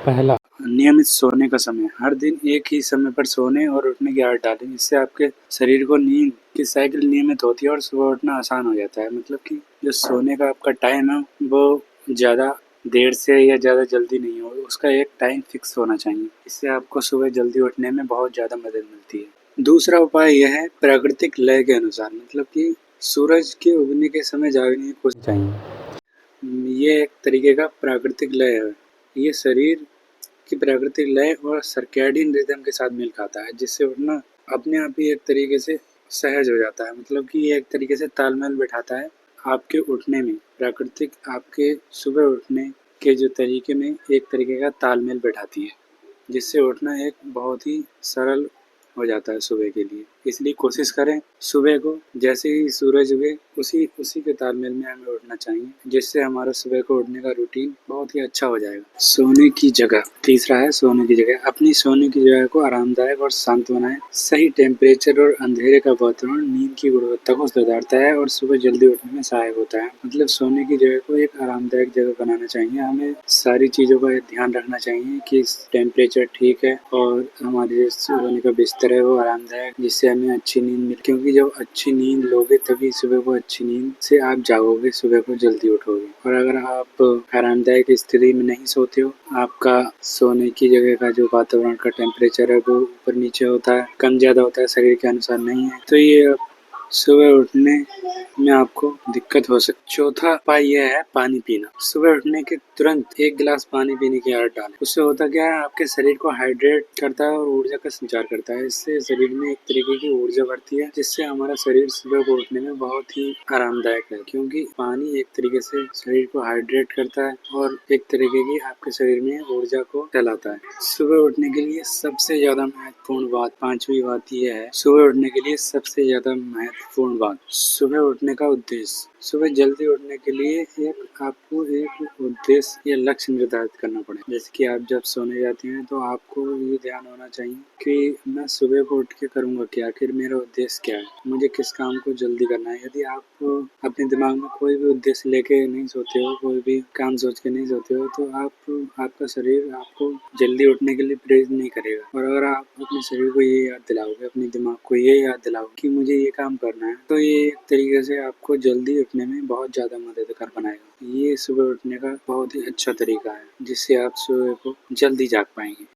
पहला, नियमित सोने का समय। हर दिन एक ही समय पर सोने और उठने की आदत डालें। इससे आपके शरीर को नींद की साइकिल नियमित होती है और सुबह उठना आसान हो जाता है। मतलब कि जो सोने का आपका टाइम है वो ज़्यादा देर से या ज़्यादा जल्दी नहीं हो, उसका एक टाइम फिक्स होना चाहिए। इससे आपको सुबह जल्दी उठने में बहुत ज़्यादा मदद मिलती है। दूसरा उपाय यह है प्राकृतिक लय के अनुसार, मतलब कि सूरज के उगने के समय जागने की कोशिश चाहिए। ये एक तरीके का प्राकृतिक लय है। ये शरीर की प्राकृतिक लय और सर्कैडियन रिदम के साथ मेल खाता है, जिससे उठना अपने आप ही एक तरीके से सहज हो जाता है। मतलब कि ये एक तरीके से तालमेल बिठाता है आपके उठने में। प्राकृतिक आपके सुबह उठने के जो तरीके में एक तरीके का तालमेल बिठाती है, जिससे उठना एक बहुत ही सरल हो जाता है सुबह के लिए। इसलिए कोशिश करें सुबह को जैसे ही सूरज उगे उसी के तालमेल में हमें उठना चाहिए, जिससे हमारा सुबह को उठने का रूटीन बहुत ही अच्छा हो जाएगा। सोने की जगह। तीसरा है सोने की जगह। अपनी सोने की जगह को आरामदायक और शांत बनाएं। सही टेम्परेचर और अंधेरे का वातावरण नींद की गुणवत्ता को सुधारता है और सुबह जल्दी उठने में सहायक होता है। मतलब सोने की जगह को एक आरामदायक जगह बनाना चाहिए। हमें सारी चीज़ों का ध्यान रखना चाहिए कि टेम्परेचर ठीक है और हमारे जो सोने का बिस्तर है वो आरामदायक, जिससे हमें अच्छी नींद मिले। क्योंकि जब अच्छी नींद लोगे तभी सुबह को अच्छी नींद से आप जागोगे, सुबह को जल्दी उठोगे। और अगर आप आरामदायक स्थिति में नहीं सोते हो, आपका सोने की जगह का जो वातावरण का टेम्परेचर है वो ऊपर नीचे होता है, कम ज़्यादा होता है, शरीर के अनुसार नहीं है, तो ये सुबह उठने में आपको दिक्कत हो सकती है। चौथा उपाय यह है पानी पीना। सुबह उठने के तुरंत 1 गिलास पानी पीने की आदत डालें। उससे होता क्या है, आपके शरीर को हाइड्रेट करता है और ऊर्जा का संचार करता है। इससे शरीर में एक तरीके की ऊर्जा बढ़ती है, जिससे हमारा शरीर सुबह को उठने में बहुत ही आरामदायक है। क्योंकि पानी एक तरीके से शरीर को हाइड्रेट करता है और एक तरीके की आपके शरीर में ऊर्जा को फैलाता है। सुबह उठने के लिए सबसे ज्यादा महत्वपूर्ण बात, पांचवी बात यह है, सुबह उठने के लिए सबसे ज्यादा महत्वपूर्ण बात, सुबह उठने का उद्देश्य। सुबह जल्दी उठने के लिए आपको एक उद्देश्य या लक्ष्य निर्धारित करना पड़ेगा। जैसे कि आप जब सोने जाते हैं तो आपको ये ध्यान होना चाहिए कि मैं सुबह को उठ के करूँगा क्या, आखिर मेरा उद्देश्य क्या है, मुझे किस काम को जल्दी करना है। यदि आप अपने दिमाग में कोई भी उद्देश्य लेके नहीं सोते हो, कोई भी काम सोच के नहीं सोते हो, तो आपका शरीर आपको जल्दी उठने के लिए प्रेरित नहीं करेगा। और अगर आप अपने शरीर को ये याद दिलाओगे, अपने दिमाग को ये याद दिलाओगे कि मुझे ये काम करना है, तो ये एक तरीके से आपको जल्दी उठने में बहुत ज़्यादा मददगार बनाएगा। ये सुबह उठने का बहुत ही अच्छा तरीका है, जिससे आप सुबह को जल्दी जाग पाएंगे।